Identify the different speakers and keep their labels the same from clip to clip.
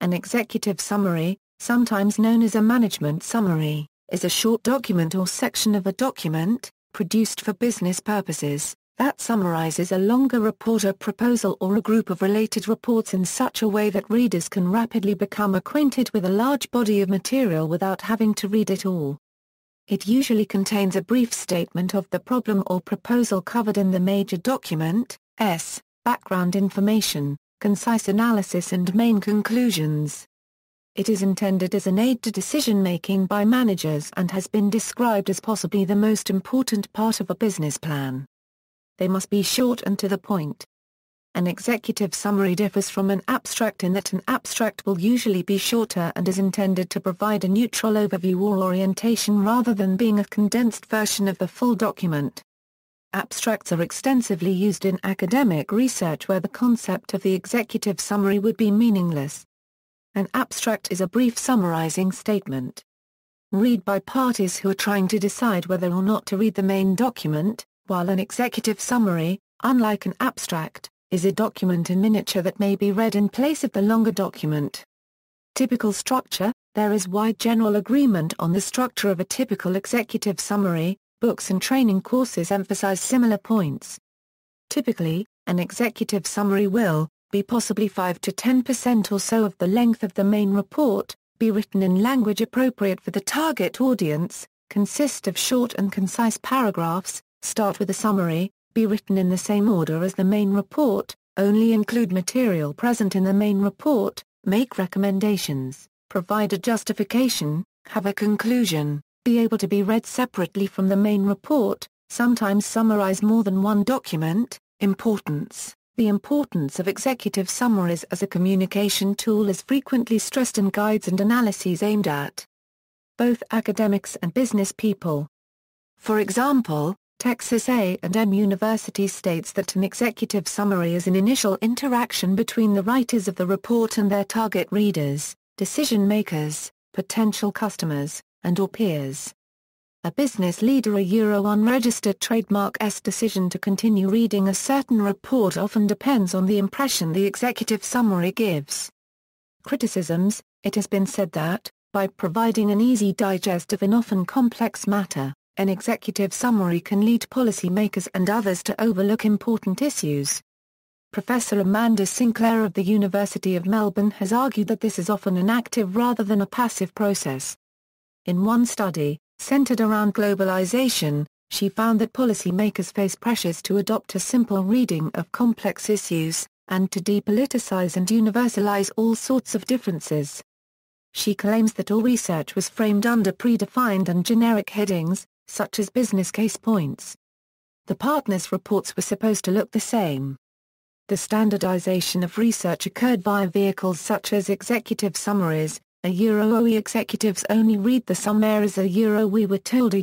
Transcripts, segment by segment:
Speaker 1: An executive summary, sometimes known as a management summary, is a short document or section of a document, produced for business purposes, that summarizes a longer report, a proposal, or a group of related reports in such a way that readers can rapidly become acquainted with a large body of material without having to read it all. It usually contains a brief statement of the problem or proposal covered in the major document, background information, concise analysis and main conclusions. It is intended as an aid to decision-making by managers and has been described as possibly the most important part of a business plan. They must be short and to the point. An executive summary differs from an abstract in that an abstract will usually be shorter and is intended to provide a neutral overview or orientation rather than being a condensed version of the full document. Abstracts are extensively used in academic research where the concept of the executive summary would be meaningless. An abstract is a brief summarizing statement. Read by parties who are trying to decide whether or not to read the main document, while an executive summary, unlike an abstract, is a document in miniature that may be read in place of the longer document. Typical structure: there is wide general agreement on the structure of a typical executive summary. Books and training courses emphasize similar points. Typically, an executive summary will be possibly 5 to 10% or so of the length of the main report, be written in language appropriate for the target audience, consist of short and concise paragraphs, start with a summary, be written in the same order as the main report, only include material present in the main report, make recommendations, provide a justification, have a conclusion, be able to be read separately from the main report, sometimes summarize more than one document. Importance: the importance of executive summaries as a communication tool is frequently stressed in guides and analyses aimed at both academics and business people. For example, Texas A&M University states that an executive summary is an initial interaction between the writers of the report and their target readers, decision-makers, potential customers, and/or peers. A business leader unregistered trademark's decision to continue reading a certain report often depends on the impression the executive summary gives. Criticisms: it has been said that, by providing an easy digest of an often complex matter, an executive summary can lead policymakers and others to overlook important issues. Professor Amanda Sinclair of the University of Melbourne has argued that this is often an active rather than a passive process. In one study, centered around globalization, she found that policymakers face pressures to adopt a simple reading of complex issues, and to depoliticize and universalize all sorts of differences. She claims that all research was framed under predefined and generic headings, such as business case points. The partners' reports were supposed to look the same. The standardization of research occurred via vehicles such as executive summaries. We executives only read the summaries. We were told.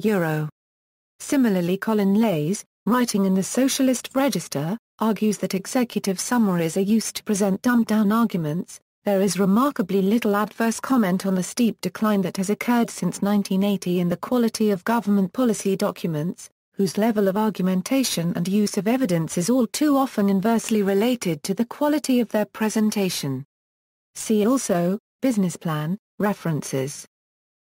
Speaker 1: Similarly, Colin Lays, writing in the Socialist Register, argues that executive summaries are used to present dumbed-down arguments. There is remarkably little adverse comment on the steep decline that has occurred since 1980 in the quality of government policy documents, whose level of argumentation and use of evidence is all too often inversely related to the quality of their presentation. See also, Business plan, references.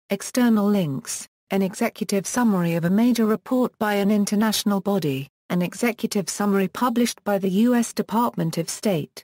Speaker 1: External links: an executive summary of a major report by an international body, an executive summary published by the U.S. Department of State.